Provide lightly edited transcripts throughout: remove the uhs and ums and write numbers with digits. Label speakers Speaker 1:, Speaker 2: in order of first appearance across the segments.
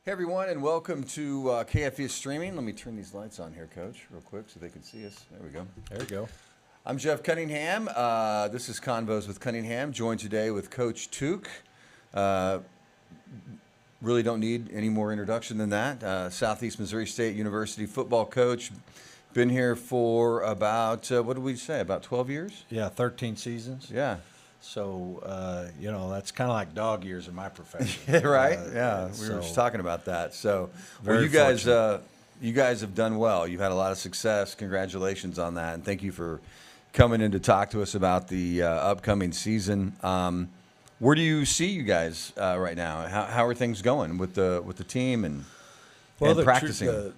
Speaker 1: Hey everyone, and welcome to KFE Streaming. Let me turn these lights on here, Coach, real quick so they can see us. There we go.
Speaker 2: There we go.
Speaker 1: I'm Jeff Cunningham. This is Convos with Cunningham, joined today with Coach Tuke. Really don't need any more introduction than that. Southeast Missouri State University football coach. Been here for about, what did we say, about 12 years?
Speaker 2: Yeah, 13 seasons.
Speaker 1: Yeah.
Speaker 2: So, that's kind of like dog years in my profession.
Speaker 1: Yeah, right? Yeah, we were just talking about that. So,
Speaker 2: Very
Speaker 1: you guys have done well. You've had a lot of success. Congratulations on that, and thank you for coming in to talk to us about the upcoming season. Where do you see you guys right now? How are things going with the team and practicing?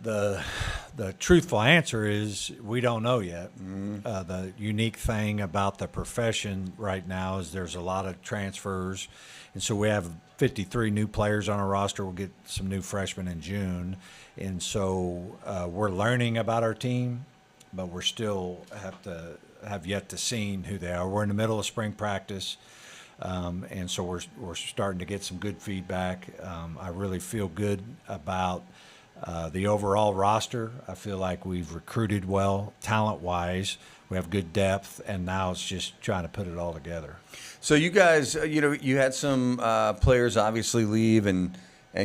Speaker 2: The truthful answer is we don't know yet.
Speaker 1: Mm-hmm.
Speaker 2: The unique thing about the profession right now is there's a lot of transfers, and so we have 53 new players on our roster. We'll get some new freshmen in June, and so we're learning about our team, but we're still have yet to see who they are. We're in the middle of spring practice. And so we're starting to get some good feedback. I really feel good about the overall roster. I feel like we've recruited well, talent-wise. We have good depth, and now it's just trying to put it all together.
Speaker 1: So you guys, you had some players obviously leave and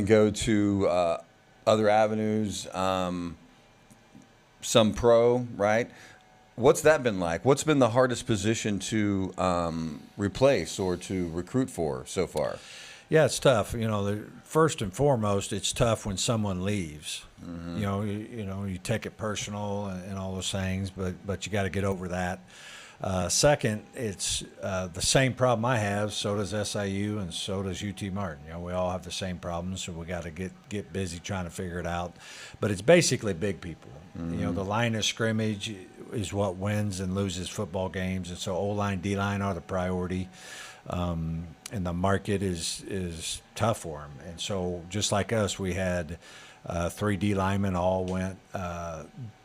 Speaker 1: go to other avenues. Some pro, right? What's that been like? What's been the hardest position to replace or to recruit for so far?
Speaker 2: Yeah, it's tough. First and foremost, it's tough when someone leaves. Mm-hmm. You take it personal and all those things, but you got to get over that. Second, it's the same problem I have. So does SIU, and so does UT Martin. We all have the same problems, so we got to get busy trying to figure it out. But it's basically big people. Mm-hmm. The line of scrimmage is what wins and loses football games, and so O-line, D-line are the priority. And the market is tough for them. And so just like us, we had 3 D linemen, all went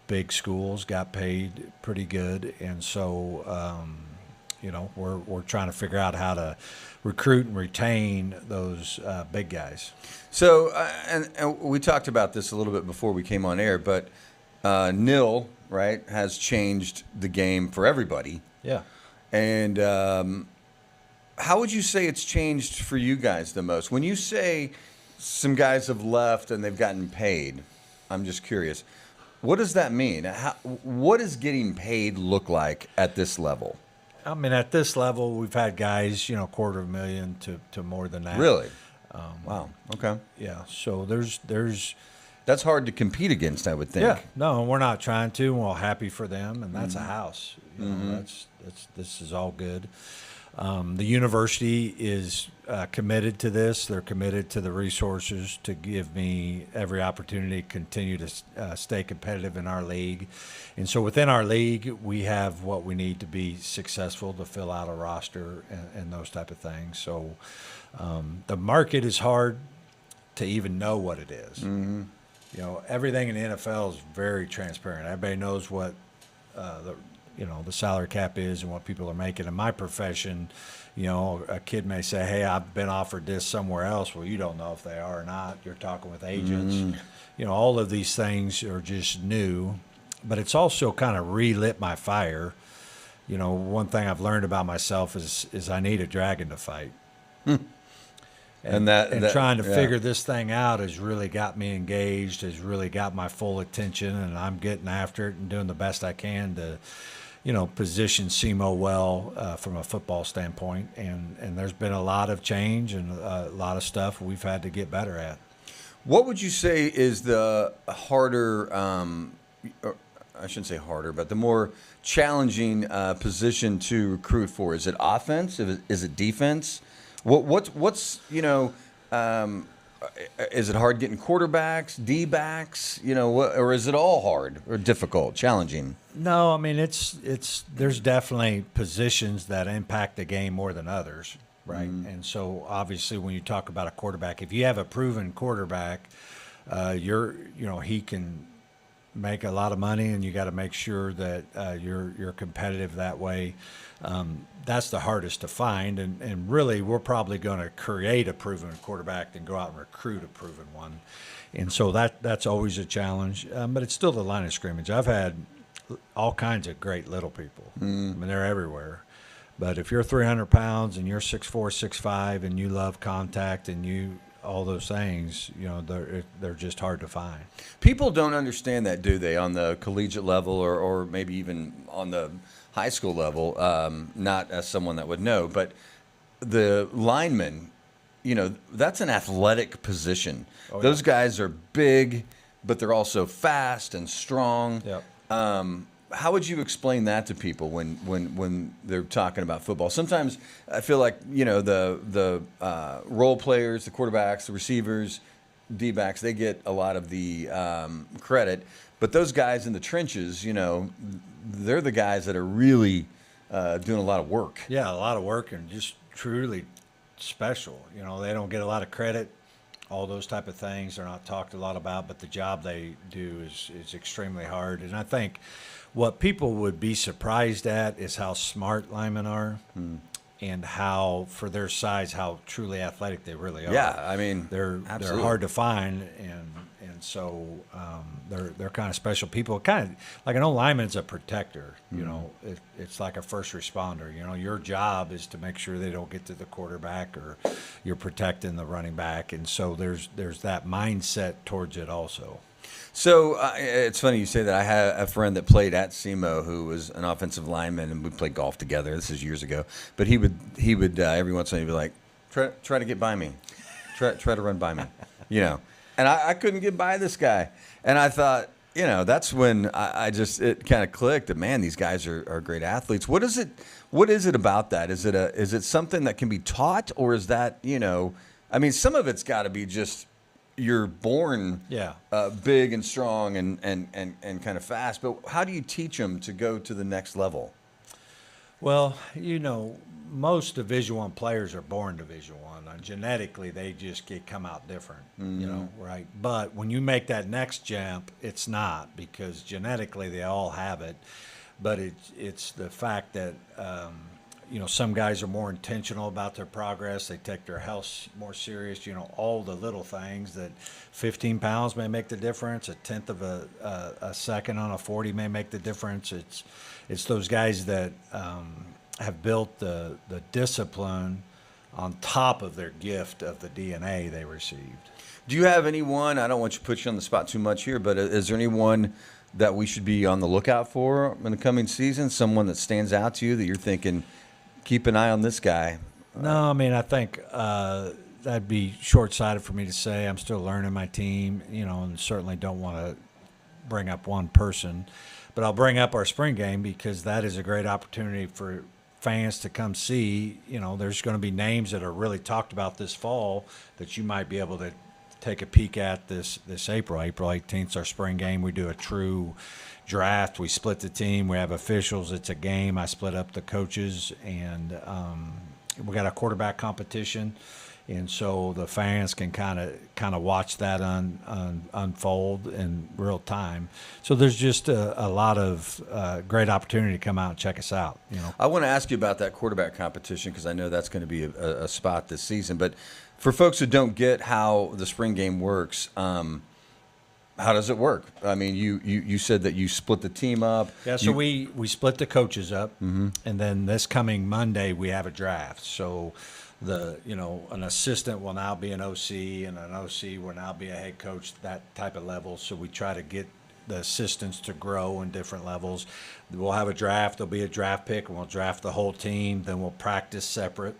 Speaker 2: big schools, got paid pretty good. And so, we're trying to figure out how to recruit and retain those big guys.
Speaker 1: So, and we talked about this a little bit before we came on air, but NIL, right, has changed the game for everybody.
Speaker 2: Yeah.
Speaker 1: And how would you say it's changed for you guys the most? When you say some guys have left and they've gotten paid, I'm just curious. What does that mean? What does getting paid look like at this level?
Speaker 2: I mean, at this level, we've had guys, $250,000 to more than that.
Speaker 1: Really? Wow. Okay.
Speaker 2: Yeah. So there's
Speaker 1: that's hard to compete against, I would think.
Speaker 2: Yeah. No, we're not trying to. We're all happy for them, and that's a house. This is all good. The university is committed to this. They're committed to the resources to give me every opportunity to continue to stay competitive in our league. And so within our league, we have what we need to be successful to fill out a roster and those type of things. So the market is hard to even know what it is. Mm-hmm. Everything in the NFL is very transparent. Everybody knows what the salary cap is and what people are making. In my profession, a kid may say, hey, I've been offered this somewhere else. Well, you don't know if they are or not. You're talking with agents. Mm-hmm. All of these things are just new, but it's also kind of relit my fire. One thing I've learned about myself is I need a dragon to fight. And trying to figure this thing out has really got me engaged, has really got my full attention, and I'm getting after it and doing the best I can to position SEMO well from a football standpoint. And there's been a lot of change and a lot of stuff we've had to get better at.
Speaker 1: What would you say is the harder, or I shouldn't say harder, but the more challenging position to recruit for? Is it offense? Is it defense? What's is it hard getting quarterbacks, D-backs, or is it all hard or difficult, challenging?
Speaker 2: No, I mean there's definitely positions that impact the game more than others, right? Mm-hmm. And so obviously when you talk about a quarterback, if you have a proven quarterback, he can make a lot of money, and you got to make sure that you're competitive that way. That's the hardest to find, and really, we're probably going to create a proven quarterback than go out and recruit a proven one. And so that's always a challenge, but it's still the line of scrimmage. I've had all kinds of great little people. I mean, they're everywhere. But if you're 300 pounds and you're 6'4", 6'5", and you love contact and you all those things, they're just hard to find.
Speaker 1: People don't understand that, do they, on the collegiate level or maybe even on the high school level, not as someone that would know, but the lineman, that's an athletic position. Oh, yeah. Those guys are big, but they're also fast and strong.
Speaker 2: Yep.
Speaker 1: How would you explain that to people when they're talking about football? Sometimes I feel like the role players, the quarterbacks, the receivers, D-backs, they get a lot of the credit, but those guys in the trenches, they're the guys that are really doing a lot of work.
Speaker 2: Yeah, a lot of work, and just truly special. They don't get a lot of credit. All those type of things are not talked a lot about, but the job they do is extremely hard. And I think what people would be surprised at is how smart linemen are, and how, for their size, how truly athletic they really are.
Speaker 1: Yeah, I mean,
Speaker 2: they're hard to find, and so they're kind of special people. Kind of like an old lineman's a protector. It's like a first responder. Your job is to make sure they don't get to the quarterback, or you're protecting the running back, and so there's that mindset towards it also.
Speaker 1: So it's funny you say that. I had a friend that played at SEMO who was an offensive lineman, and we played golf together. This is years ago. But he would every once in a while be like, try to get by me, try to run by me, And I couldn't get by this guy, and I thought, that's when it kind of clicked that, man, these guys are great athletes. What is it about that? Is it something that can be taught, or is that I mean, some of it's got to be just. You're born big and strong and kind of fast, but how do you teach them to go to the next level?
Speaker 2: Well, most Division I players are born Division I. Genetically, they just come out different, right? But when you make that next jump, it's not, because genetically they all have it. But it's the fact that some guys are more intentional about their progress. They take their health more serious. All the little things that 15 pounds may make the difference. A tenth of a second on a 40 may make the difference. It's those guys that have built the discipline on top of their gift of the DNA they received.
Speaker 1: Do you have anyone, I don't want you to put you on the spot too much here, but is there anyone that we should be on the lookout for in the coming season? Someone that stands out to you that you're thinking, keep an eye on this guy?
Speaker 2: No, I mean, I think that'd be short-sighted for me to say. I'm still learning my team, and certainly don't want to bring up one person. But I'll bring up our spring game, because that is a great opportunity for fans to come see. There's going to be names that are really talked about this fall that you might be able to take a peek at this April. April 18th is our spring game. We do a true draft. We split the team. We have officials. It's a game. I split up the coaches, and we got a quarterback competition, and so the fans can kind of watch that unfold in real time. So there's just a lot of great opportunity to come out and check us out.
Speaker 1: I want to ask you about that quarterback competition, because I know that's going to be a spot this season. But for folks who don't get how the spring game works, how does it work? I mean, you said that you split the team up.
Speaker 2: Yeah, so we split the coaches up, and then this coming Monday we have a draft. So an assistant will now be an OC, and an OC will now be a head coach, that type of level. So we try to get the assistants to grow in different levels. We'll have a draft. There'll be a draft pick, and we'll draft the whole team. Then we'll practice separate,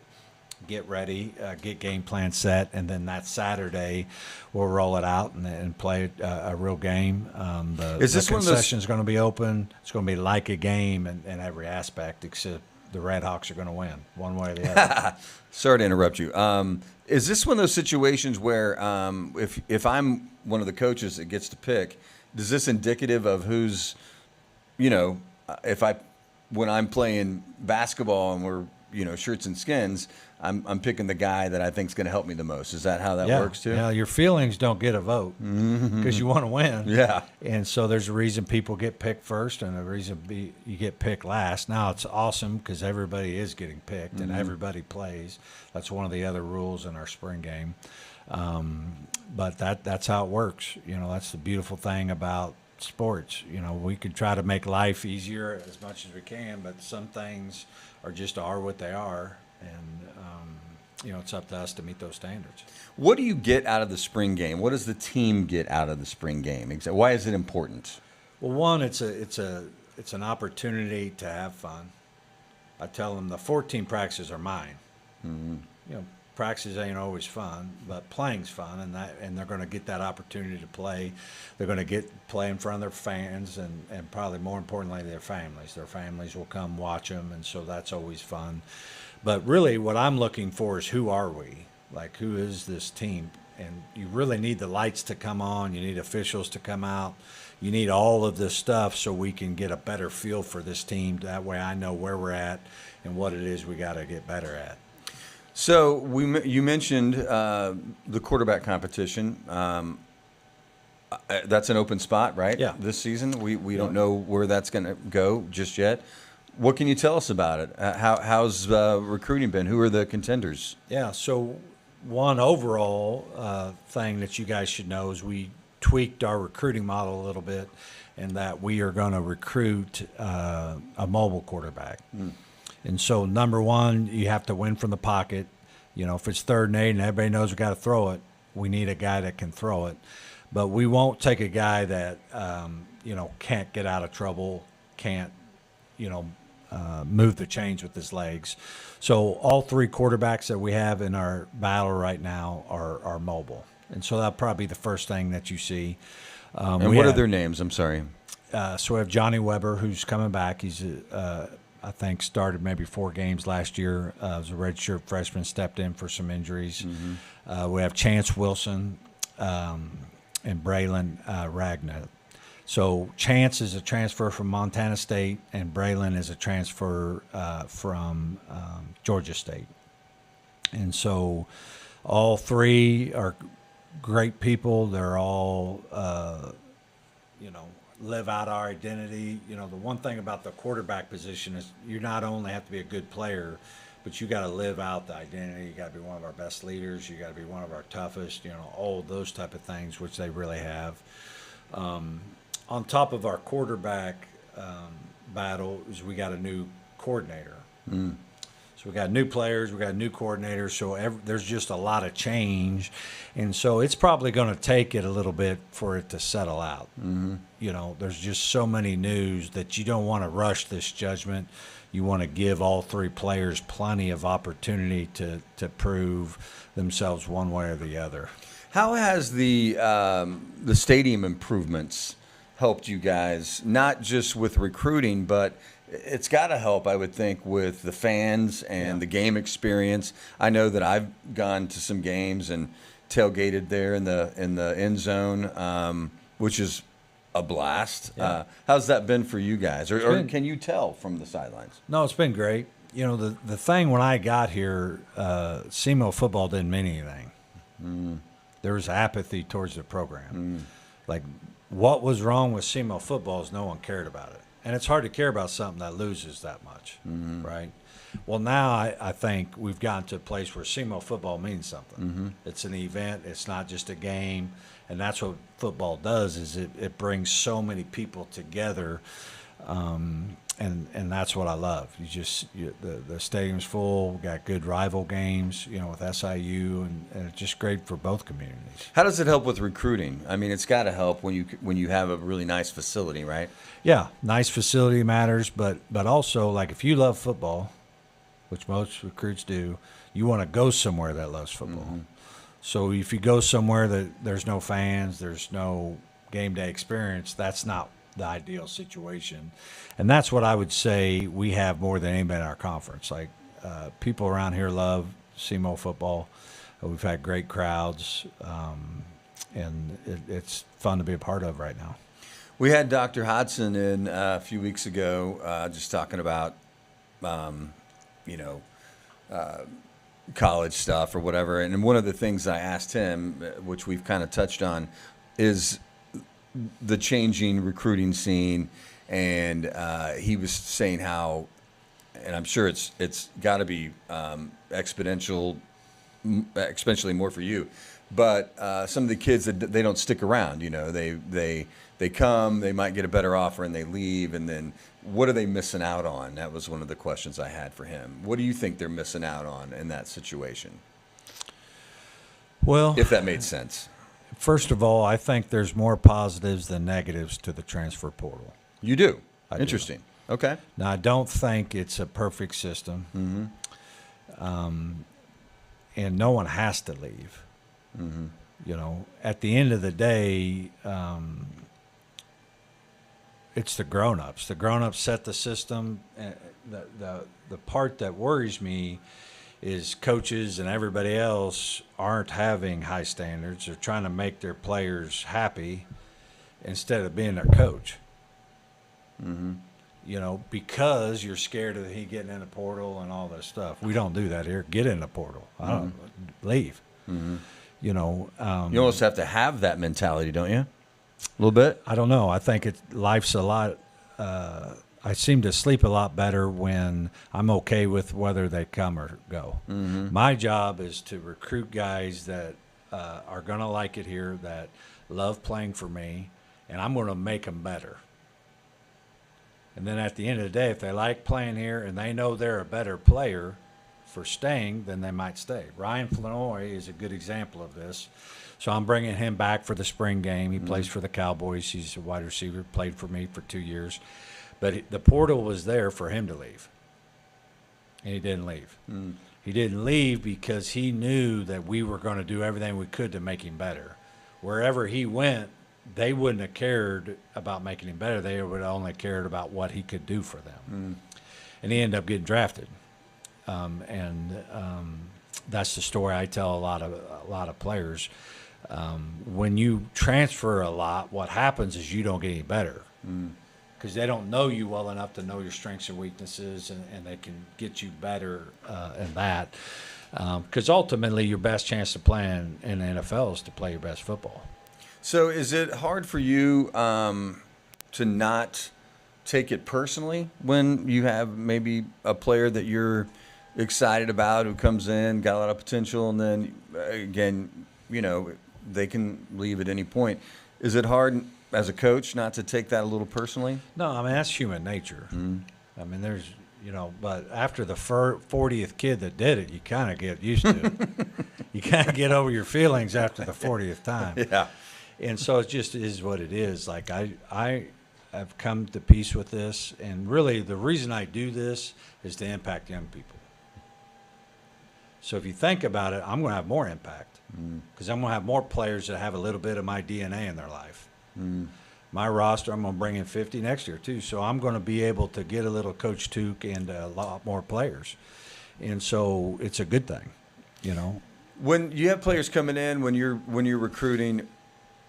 Speaker 2: get ready, get game plan set, and then that Saturday we'll roll it out and play a real game. The concession is going to be open. It's going to be like a game in every aspect, except the Red Hawks are going to win one way or the other.
Speaker 1: Sorry to interrupt you. Is this one of those situations where if I'm one of the coaches that gets to pick, is this indicative of who's, when I'm playing basketball and we're shirts and skins, I'm picking the guy that I think is going to help me the most. Is that how that works too?
Speaker 2: Yeah, your feelings don't get a vote because you want to win.
Speaker 1: Yeah.
Speaker 2: And so there's a reason people get picked first and a reason you get picked last. Now it's awesome because everybody is getting picked and everybody plays. That's one of the other rules in our spring game. But that's how it works. That's the beautiful thing about sports. We could try to make life easier as much as we can, but some things are what they are. And, it's up to us to meet those standards.
Speaker 1: What do you get out of the spring game? What does the team get out of the spring game? Why is it important?
Speaker 2: Well, one, it's an opportunity to have fun. I tell them the 14 practices are mine. Practices ain't always fun, but playing's fun, and they're going to get that opportunity to play. They're going to play in front of their fans, and probably more importantly, their families. Their families will come watch them, and so that's always fun. But really, what I'm looking for is who are we? Like, who is this team? And you really need the lights to come on. You need officials to come out. You need all of this stuff so we can get a better feel for this team. That way I know where we're at and what it is we got to get better at.
Speaker 1: So you mentioned the quarterback competition. That's an open spot, right?
Speaker 2: Yeah.
Speaker 1: This season, we don't know where that's going to go just yet. What can you tell us about it? How's recruiting been? Who are the contenders?
Speaker 2: Yeah. So one overall thing that you guys should know is we tweaked our recruiting model a little bit, and that we are going to recruit a mobile quarterback. And so, number one, you have to win from the pocket. If it's 3rd and 8 and everybody knows we got to throw it, we need a guy that can throw it. But we won't take a guy that, can't get out of trouble, can't, move the chains with his legs. So all 3 quarterbacks that we have in our battle right now are mobile. And so that'll probably be the first thing that you see.
Speaker 1: And what are their names? I'm sorry.
Speaker 2: So we have Johnny Weber, who's coming back. He's I think started maybe 4 games last year. Was a redshirt freshman, stepped in for some injuries. We have Chance Wilson and Braylon Ragnar. So Chance is a transfer from Montana State, and Braylon is a transfer from Georgia State. And so all 3 are great people. They're all, live out our identity. The one thing about the quarterback position is you not only have to be a good player, but you got to live out the identity. You got to be one of our best leaders. You got to be one of our toughest, all those type of things, which they really have. On top of our quarterback battle is we got a new coordinator. So we got new players, we got new coordinators, so there's just a lot of change. And so it's probably going to take it a little bit for it to settle out. There's just so many news that you don't want to rush this judgment. You want to give all 3 players plenty of opportunity to prove themselves one way or the other.
Speaker 1: How has the stadium improvements helped you guys, not just with recruiting, but it's got to help, I would think, with the fans and the game experience. I know that I've gone to some games and tailgated there in the end zone, which is a blast.
Speaker 2: Yeah.
Speaker 1: How's that been for you guys, or can you tell from the sidelines?
Speaker 2: No, it's been great. The thing when I got here, SEMO football didn't mean anything. There was apathy towards the program. Like, what was wrong with SEMO football is no one cared about it. And it's hard to care about something that loses that much, right? Well, now I think we've gotten to a place where SEMO football means something. It's an event. It's not just a game. And that's what football does is it brings so many people together. And that's what I love. The stadium's full. We got good rival games, with SIU, and it's just great for both communities.
Speaker 1: How does it help with recruiting? I mean, it's got to help when you have a really nice facility, right?
Speaker 2: Yeah, nice facility matters, but also, like, if you love football, which most recruits do, you want to go somewhere that loves football. So if you go somewhere that there's no fans, there's no game day experience, that's not the ideal situation. And that's what I would say we have more than anybody in our conference. Like, people around here love SEMO football. We've had great crowds, and it's fun to be a part of right now.
Speaker 1: We had Dr. Hodson in a few weeks ago, just talking about, college stuff or whatever. And one of the things I asked him, which we've kind of touched on, is the changing recruiting scene. And he was saying how, and I'm sure it's got to be exponentially more for you, but some of the kids that they don't stick around. You know, they come, they might get a better offer, and they leave, and then what are they missing out on? That was one of the questions I had for him. What do you think they're missing out on in that situation?
Speaker 2: Well,
Speaker 1: If that made sense.
Speaker 2: first of all, I think there's more positives than negatives to the transfer portal.
Speaker 1: You do.
Speaker 2: I do.
Speaker 1: Interesting. Okay.
Speaker 2: Now, I don't think it's a perfect system, and no one has to leave. You know, at the end of the day, it's the grown-ups. The grown-ups set the system. The part that worries me is coaches and everybody else aren't having high standards. They're trying to make their players happy instead of being their coach. You know, because you're scared of he getting in the portal and all this stuff. We don't do that here. Get in the portal. I don't leave. You know,
Speaker 1: You almost have to have that mentality, don't you? A little bit.
Speaker 2: I don't know. I think life's a lot. I seem to sleep a lot better when I'm okay with whether they come or go. My job is to recruit guys that are going to like it here, that love playing for me, and I'm going to make them better. And then at the end of the day, if they like playing here and they know they're a better player for staying, then they might stay. Ryan Flanoy is a good example of this. So I'm bringing him back for the spring game. He plays for the Cowboys. He's a wide receiver, played for me for 2 years. But the portal was there for him to leave, and he didn't leave. He didn't leave because he knew that we were going to do everything we could to make him better. Wherever he went, they wouldn't have cared about making him better. They would have only cared about what he could do for them. And he ended up getting drafted. That's the story I tell a lot of players. When you transfer a lot, what happens is you don't get any better because they don't know you well enough to know your strengths and weaknesses, and they can get you better in that. Because ultimately, your best chance to play in the NFL is to play your best football.
Speaker 1: So is it hard for you to not take it personally when you have maybe a player that you're excited about who comes in, got a lot of potential, and then again, you know, they can leave at any point? Is it hard as a coach not to take that a little personally?
Speaker 2: No, I mean, that's human nature. I mean, there's, you know, but after the 40th kid that did it, you kind of get used to it. You kind of get over your feelings after the 40th time.
Speaker 1: Yeah.
Speaker 2: And so it just is what it is. Like I have come to peace with this, and really the reason I do this is to impact young people. So if you think about it, I'm going to have more impact because I'm going to have more players that have a little bit of my DNA in their life. My roster, I'm going to bring in 50 next year too. So I'm going to be able to get a little Coach Tuke and a lot more players. And so it's a good thing, you know.
Speaker 1: When you have players coming in, when you're recruiting,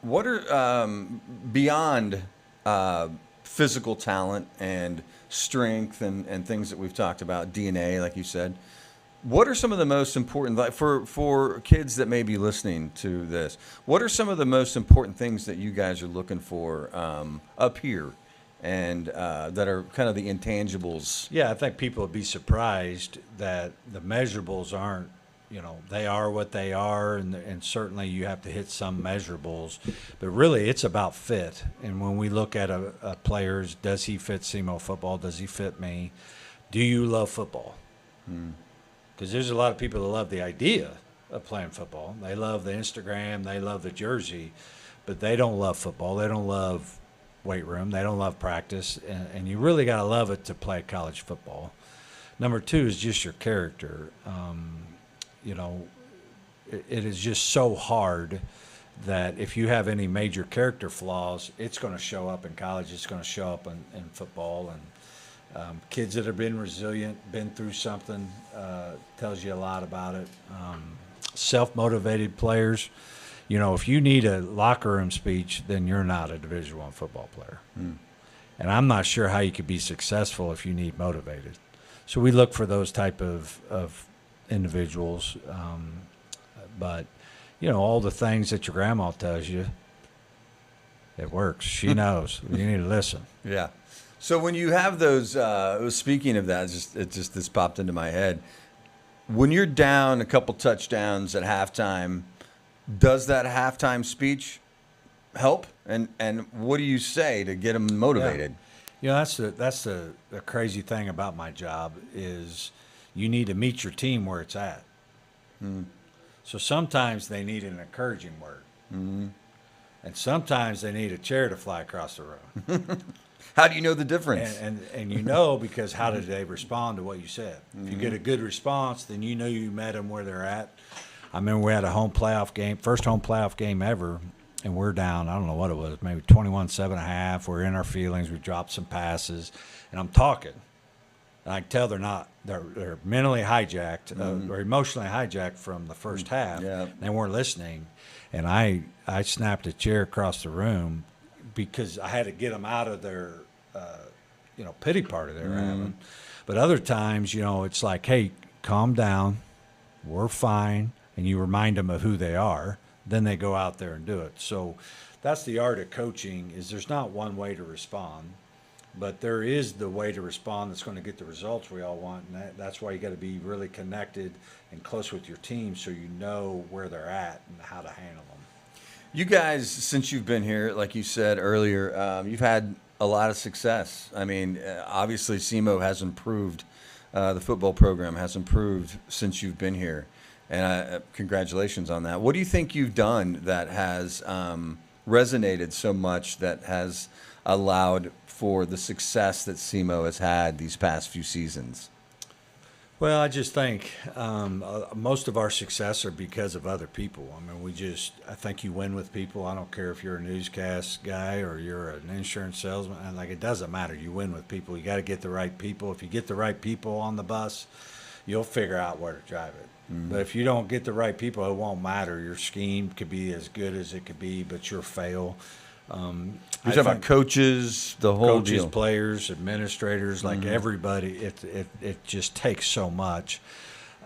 Speaker 1: what are beyond physical talent and strength and things that we've talked about, DNA, like you said, what are some of the most important, like for kids that may be listening to this, what are some of the most important things that you guys are looking for up here and that are kind of the intangibles?
Speaker 2: Yeah, I think people would be surprised that the measurables aren't, you know, they are what they are, and certainly you have to hit some measurables, but really it's about fit. And when we look at a player's, does he fit SEMO football? Does he fit me? Do you love football? Because there's a lot of people that love the idea of playing football. They love the Instagram, they love the jersey, but they don't love football. They don't love weight room. They don't love practice, and you really got to love it to play college football. Number two is just your character. You know, it is just so hard that if you have any major character flaws, it's going to show up in college. It's going to show up in football. And kids that have been resilient, been through something, tells you a lot about it. Self-motivated players. You know, if you need a locker room speech, then you're not a Division I football player. And I'm not sure how you could be successful if you need motivated. So we look for those type of individuals. But, you know, all the things that your grandma tells you, it works. She knows. You need to listen.
Speaker 1: Yeah. So when you have those, speaking of that, this popped into my head. When you're down a couple touchdowns at halftime, does that halftime speech help? And what do you say to get them motivated?
Speaker 2: You know, that's the crazy thing about my job is you need to meet your team where it's at. So sometimes they need an encouraging word. And sometimes they need a chair to fly across the room.
Speaker 1: How do you know the difference?
Speaker 2: And you know because how did they respond to what you said? If you get a good response, then you know you met them where they're at. I remember we had a home playoff game, first home playoff game ever, and we're down, I don't know what it was, maybe 21-7.5. We're in our feelings. We dropped some passes, and I'm talking. And I can tell they're mentally hijacked or emotionally hijacked from the first half.
Speaker 1: Yeah.
Speaker 2: They weren't listening. And I snapped a chair across the room because I had to get them out of their, pity party they were having. But other times, you know, it's like, hey, calm down. We're fine. And you remind them of who they are. Then they go out there and do it. So that's the art of coaching is there's not one way to respond. But there is the way to respond that's going to get the results we all want. And that's why you got to be really connected and close with your team so you know where they're at and how to handle them.
Speaker 1: You guys, since you've been here, like you said earlier, you've had a lot of success. I mean, obviously, SEMO has improved. The football program has improved since you've been here. And congratulations on that. What do you think you've done that has resonated so much that has allowed for the success that SEMO has had these past few seasons?
Speaker 2: Well, I just think most of our success are because of other people. I mean, I think you win with people. I don't care if you're a newscast guy or you're an insurance salesman. Like, it doesn't matter. You win with people. You got to get the right people. If you get the right people on the bus, you'll figure out where to drive it. But if you don't get the right people, it won't matter. Your scheme could be as good as it could be, but you'll fail.
Speaker 1: You're talking about coaches, the whole
Speaker 2: coaches,
Speaker 1: deal.
Speaker 2: players, administrators, like everybody. It just takes so much.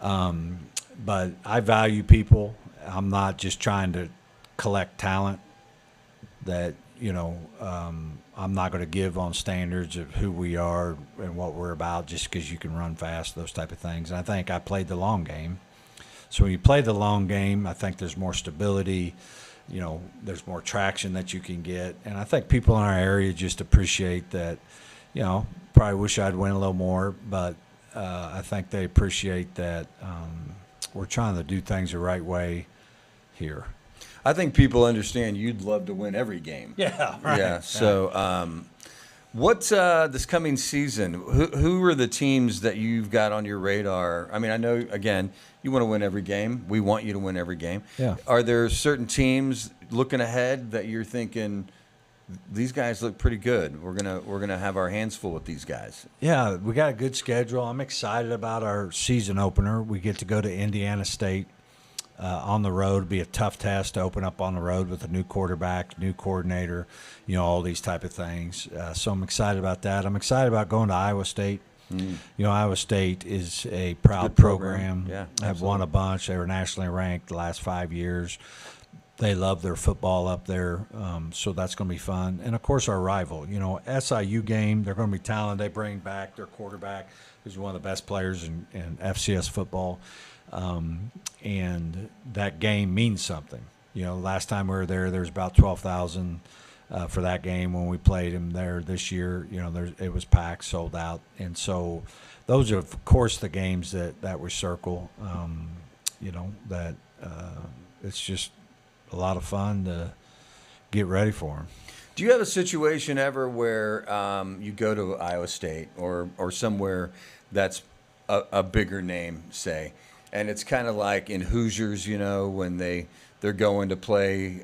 Speaker 2: But I value people. I'm not just trying to collect talent. That I'm not going to give on standards of who we are and what we're about just because you can run fast, those type of things. And I think I played the long game. So when you play the long game, I think there's more stability. You know, there's more traction that you can get. And I think people in our area just appreciate that, probably wish I'd win a little more, but I think they appreciate that we're trying to do things the right way here.
Speaker 1: I think people understand you'd love to win every game.
Speaker 2: Yeah, right.
Speaker 1: Yeah. So, what's this coming season? Who are the teams that you've got on your radar? I mean, I know, again, you want to win every game. We want you to win every game.
Speaker 2: Yeah.
Speaker 1: Are there certain teams looking ahead that you're thinking these guys look pretty good? We're gonna have our hands full with these guys.
Speaker 2: Yeah, we got a good schedule. I'm excited about our season opener. We get to go to Indiana State on the road. It'll be a tough test to open up on the road with a new quarterback, new coordinator, all these type of things. So I'm excited about that. I'm excited about going to Iowa State. Iowa State is a proud program.
Speaker 1: Yeah,
Speaker 2: have won a bunch. They were nationally ranked the last 5 years. They love their football up there, so that's going to be fun. And, of course, our rival, SIU game, they're going to be talented. They bring back their quarterback, who's one of the best players in FCS football. And that game means something. Last time we were there was about 12,000 for that game. When we played them there this year, it was packed, sold out. And so those are, of course, the games that we circle, that it's just a lot of fun to get ready for them.
Speaker 1: Do you have a situation ever where you go to Iowa State or somewhere that's a bigger name, say, and it's kind of like in Hoosiers, when they're going to play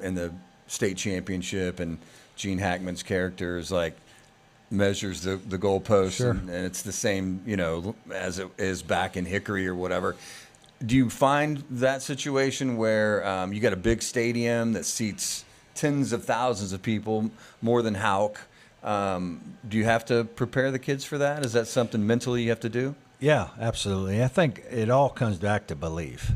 Speaker 1: in the state championship, and Gene Hackman's character is like measures the goalpost,
Speaker 2: Sure.
Speaker 1: and it's the same, as it is back in Hickory or whatever. Do you find that situation where you got a big stadium that seats tens of thousands of people, more than Houck? Do you have to prepare the kids for that? Is that something mentally you have to do?
Speaker 2: Yeah, absolutely. I think it all comes back to belief.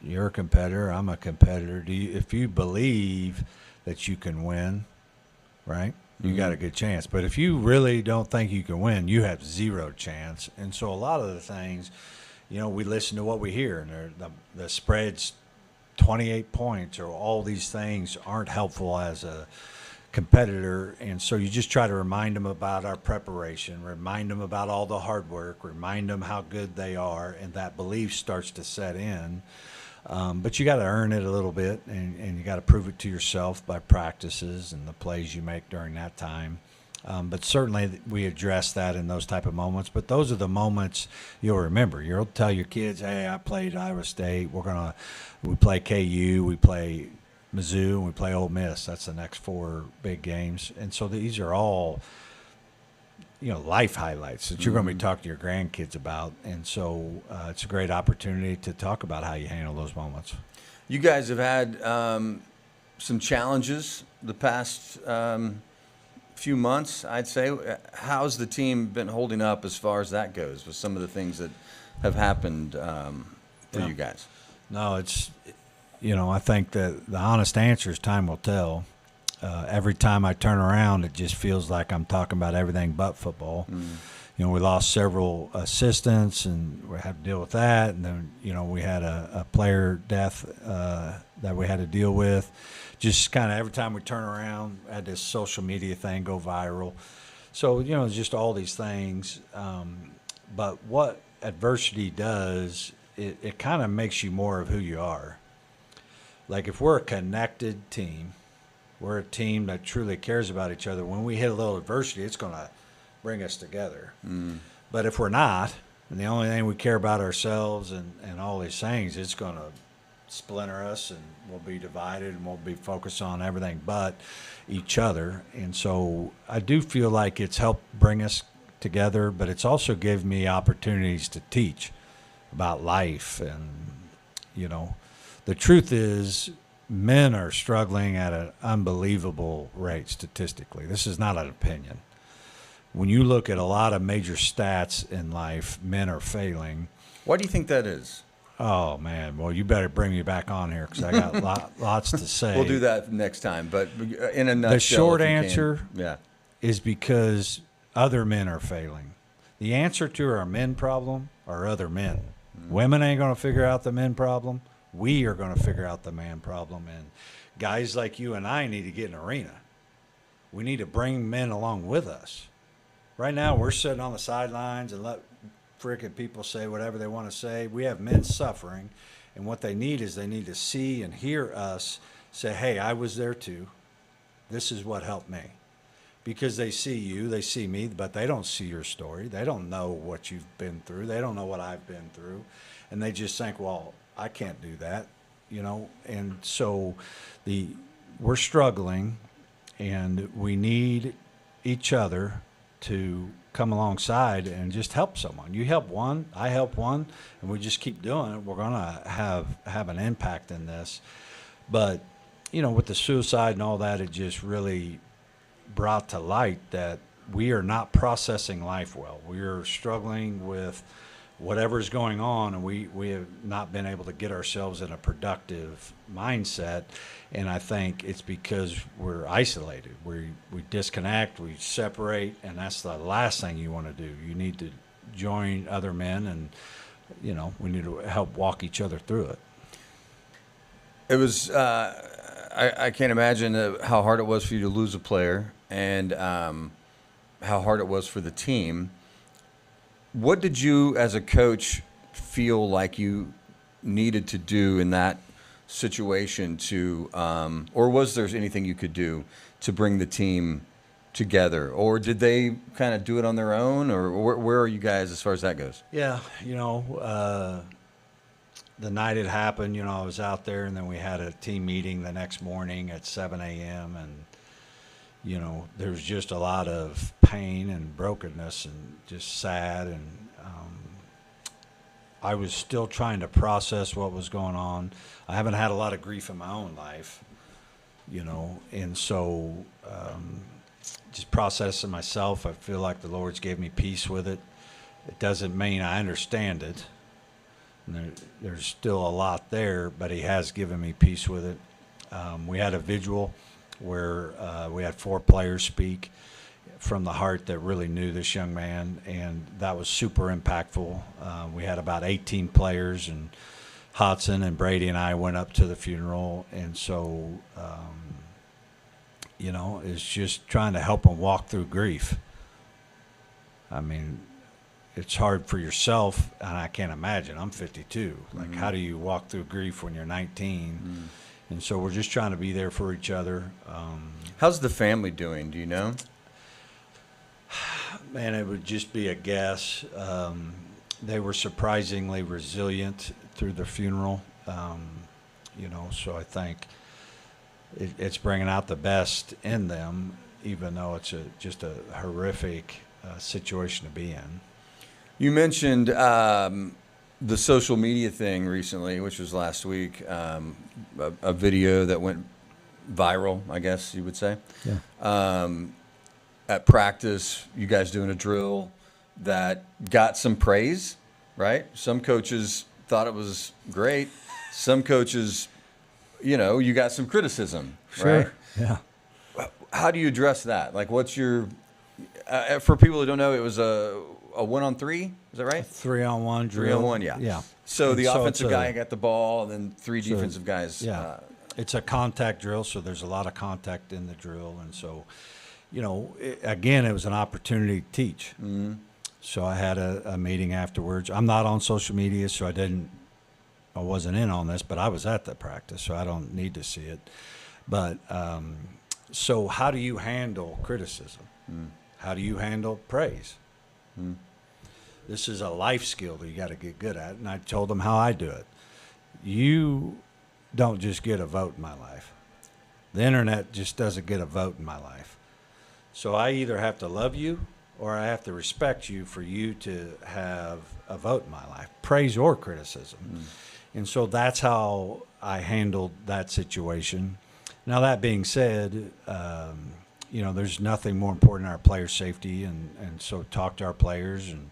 Speaker 2: You're a competitor. I'm a competitor. If you believe that you can win, right? You got a good chance. But if you really don't think you can win, you have zero chance. And so a lot of the things, we listen to what we hear, and the spreads 28 points or all these things aren't helpful as a competitor. And so you just try to remind them about our preparation, remind them about all the hard work, remind them how good they are, and that belief starts to set in. But you got to earn it a little bit, and you got to prove it to yourself by practices and the plays you make during that time. But certainly we address that in those type of moments. But those are the moments you'll remember. You'll tell your kids, "Hey, I played Iowa State. We play KU, we play Mizzou, and we play Ole Miss. That's the next 4 big games." And so these are all life highlights that you're going to be talking to your grandkids about. And so it's a great opportunity to talk about how you handle those moments.
Speaker 1: You guys have had some challenges the past few months, I'd say. How's the team been holding up as far as that goes with some of the things that have happened for you guys?
Speaker 2: No, I think that the honest answer is time will tell. Every time I turn around, it just feels like I'm talking about everything but football. We lost several assistants, and we had to deal with that. And then, we had a player death that we had to deal with. Just kind of every time we turn around, had this social media thing go viral. So, just all these things. But what adversity does, it kind of makes you more of who you are. Like if we're a connected team, we're a team that truly cares about each other. When we hit a little adversity, it's going to bring us together. But if we're not, and the only thing we care about ourselves and all these things, it's going to splinter us, and we'll be divided, and we'll be focused on everything but each other. And so I do feel like it's helped bring us together, but it's also given me opportunities to teach about life. And, the truth is, men are struggling at an unbelievable rate statistically. This is not an opinion. When you look at a lot of major stats in life, men are failing.
Speaker 1: Why do you think that is?
Speaker 2: Oh, man. Well, you better bring me back on here because I got lots to say.
Speaker 1: We'll do that next time. But in a nutshell,
Speaker 2: the short answer
Speaker 1: yeah,
Speaker 2: is because other men are failing. The answer to our men problem are other men. Women ain't going to figure out the men problem. We are going to figure out the man problem, and guys like you and I need to get in an arena. We need to bring men along with us. Right now, we're sitting on the sidelines and let frickin' people say whatever they want to say. We have men suffering, and what they need is they need to see and hear us say, "Hey, I was there too. This is what helped me." Because they see you, they see me, but they don't see your story. They don't know what you've been through. They don't know what I've been through, and they just think, "Well, I can't do that," and so we're struggling, and we need each other to come alongside and just help someone. You help one, I help one, and we just keep doing it. We're going to have an impact in this. But, with the suicide and all that, it just really brought to light that we are not processing life well. We are struggling with whatever's going on, and we have not been able to get ourselves in a productive mindset. And I think it's because we're isolated. We disconnect, we separate, and that's the last thing you want to do. You need to join other men, and we need to help walk each other through it.
Speaker 1: It was I can't imagine how hard it was for you to lose a player, and how hard it was for the team. What did you, as a coach, feel like you needed to do in that situation to, or was there anything you could do to bring the team together? Or did they kind of do it on their own? Or where are you guys as far as that goes?
Speaker 2: Yeah, the night it happened, I was out there, and then we had a team meeting the next morning at 7 a.m., and there was just a lot of pain and brokenness and just sad. And I was still trying to process what was going on. I haven't had a lot of grief in my own life, and so just processing myself, I feel like the Lord's gave me peace with it. It doesn't mean I understand it. And there's still a lot there, but he has given me peace with it. We had a vigil where we had 4 players speak from the heart that really knew this young man, and that was super impactful. We had about 18 players, and Hodson and Brady and I went up to the funeral, and so it's just trying to help them walk through grief. I mean, it's hard for yourself, and I can't imagine. I'm 52. Like, how do you walk through grief when you're 19? And so we're just trying to be there for each other.
Speaker 1: How's the family doing? Do you know?
Speaker 2: Man, it would just be a guess. They were surprisingly resilient through the funeral. So I think it's bringing out the best in them, even though it's just a horrific situation to be in.
Speaker 1: You mentioned the social media thing recently, which was last week, a video that went viral, I guess you would say.
Speaker 2: Yeah.
Speaker 1: At practice, you guys doing a drill that got some praise, right? Some coaches thought it was great. Some coaches, you got some criticism,
Speaker 2: Sure.
Speaker 1: right?
Speaker 2: Yeah.
Speaker 1: How do you address that? Like, what's your for people who don't know, it was a 1-on-3, is that right?
Speaker 2: 3-on-1 drill.
Speaker 1: 3-on-1, yeah.
Speaker 2: Yeah.
Speaker 1: So
Speaker 2: And
Speaker 1: the
Speaker 2: so
Speaker 1: offensive
Speaker 2: it's
Speaker 1: guy got the ball, and then 3 defensive guys.
Speaker 2: Yeah. It's a contact drill, so there's a lot of contact in the drill. And so, again, it was an opportunity to teach.
Speaker 1: Mm-hmm.
Speaker 2: So I had a meeting afterwards. I'm not on social media, so I wasn't in on this, but I was at the practice, so I don't need to see it. But so how do you handle criticism? How do you handle praise? This is a life skill that you got to get good at. And I told them how I do it. You don't just get a vote in my life. The internet just doesn't get a vote in my life. So I either have to love you or I have to respect you for you to have a vote in my life, praise or criticism. And so that's how I handled that situation. Now, that being said, there's nothing more important than our player safety, and so talk to our players and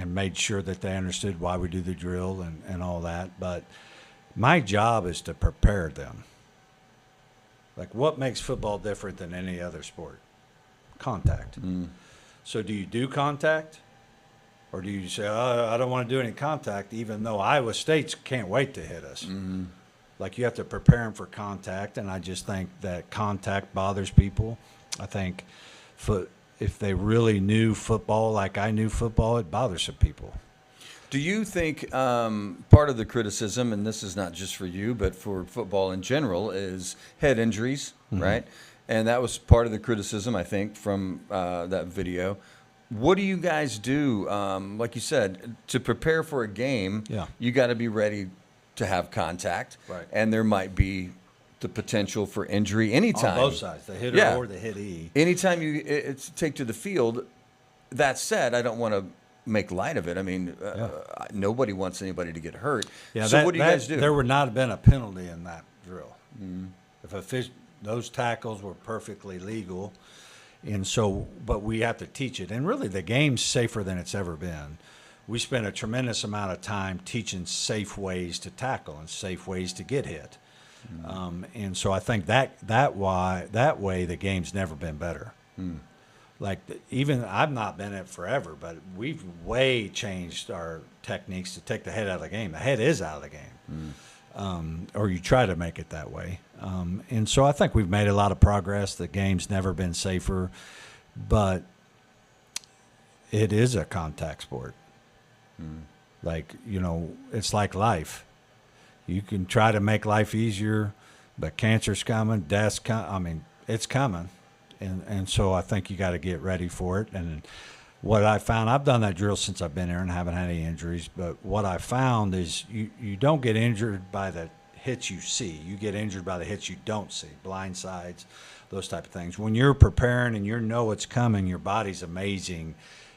Speaker 2: made sure that they understood why we do the drill and all that. But my job is to prepare them. Like, what makes football different than any other sport? Contact. So do you do contact? Or do you say, I don't want to do any contact, even though Iowa State's can't wait to hit us? Like, you have to prepare them for contact, and I just think that contact bothers people. I think if they really knew football like I knew football, it bothers some people.
Speaker 1: Do you think part of the criticism, and this is not just for you, but for football in general, is head injuries, right? And that was part of the criticism, I think, from that video. What do you guys do? Like you said, to prepare for a game, you got to be ready to have contact.
Speaker 2: Right.
Speaker 1: And there might be the potential for injury anytime.
Speaker 2: On both sides, the hitter or the hitee.
Speaker 1: Anytime you take to the field. That said, I don't want to make light of it. I mean, nobody wants anybody to get hurt.
Speaker 2: Yeah,
Speaker 1: so what do you guys do?
Speaker 2: There would not have been a penalty in that drill. If those tackles were perfectly legal. And so, but we have to teach it. And really, the game's safer than it's ever been. We spent a tremendous amount of time teaching safe ways to tackle and safe ways to get hit. And so I think that way the game's never been better. Like, even I've not been in it forever, but we've way changed our techniques to take the head out of the game. The head is out of the game, or you try to make it that way. And so I think we've made a lot of progress. The game's never been safer, but it is a contact sport. Like, it's like life. You can try to make life easier, but cancer's coming, death's coming. It's coming. And so I think you got to get ready for it. And what I found, I've done that drill since I've been here and haven't had any injuries, but what I found is you don't get injured by the hits you see. You get injured by the hits you don't see, blind sides, those type of things. When you're preparing and you know it's coming, your body's amazing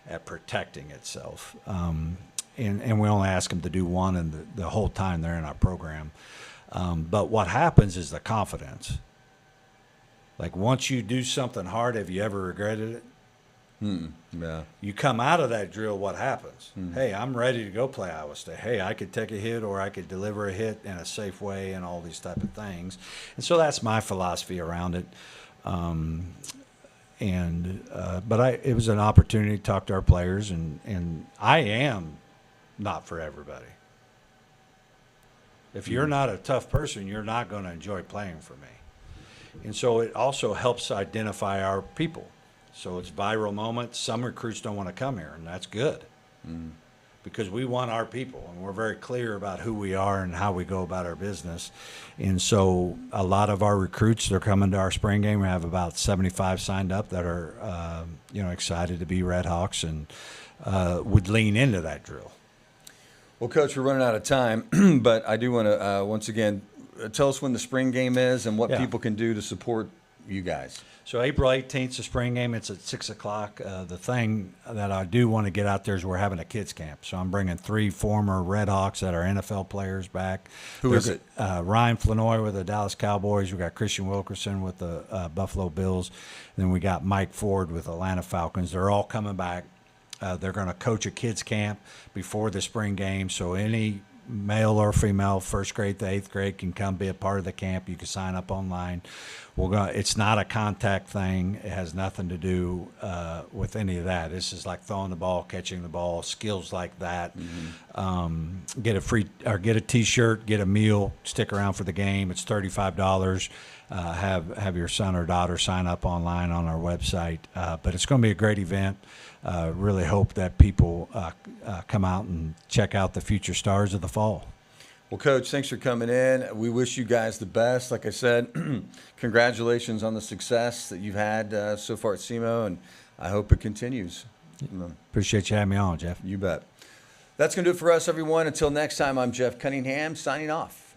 Speaker 2: at protecting itself. And we only ask them to do one and the whole time they're in our program. But what happens is the confidence. Like, once you do something hard, have you ever regretted it?
Speaker 1: Yeah.
Speaker 2: You come out of that drill, what happens? Hey, I'm ready to go play Iowa State. Hey, I could take a hit or I could deliver a hit in a safe way and all these type of things. And so that's my philosophy around it. But it was an opportunity to talk to our players, and I am not for everybody. If you're not a tough person, you're not going to enjoy playing for me. And so it also helps identify our people. So it's viral moments. Some recruits don't want to come here, and that's good because we want our people, and we're very clear about who we are and how we go about our business. And so a lot of our recruits, they're coming to our spring game. We have about 75 signed up that are, excited to be Red Hawks and would lean into that drill.
Speaker 1: Well, Coach, we're running out of time, but I do want to, once again, tell us when the spring game is and what people can do to support you guys.
Speaker 2: So April 18th, the spring game. It's at 6 o'clock. The thing that I do want to get out there is we're having a kids camp. So I'm bringing 3 former Red Hawks that are NFL players back.
Speaker 1: Who is it?
Speaker 2: Ryan Flanoy with the Dallas Cowboys. We got Christian Wilkerson with the Buffalo Bills. And then we got Mike Ford with Atlanta Falcons. They're all coming back. They're going to coach a kids camp before the spring game. So any male or female, 1st grade to 8th grade, can come be a part of the camp. You can sign up online. It's not a contact thing. It has nothing to do with any of that. This is like throwing the ball, catching the ball, skills like that. Get a T-shirt, get a meal, stick around for the game. It's $35. Have your son or daughter sign up online on our website. But it's going to be a great event. Really hope that people come out and check out the future stars of the fall.
Speaker 1: Well, Coach, thanks for coming in. We wish you guys the best. Like I said, congratulations on the success that you've had so far at SEMO, and I hope it continues.
Speaker 2: Appreciate you having me on, Jeff.
Speaker 1: You bet. That's going to do it for us, everyone. Until next time, I'm Jeff Cunningham, signing off.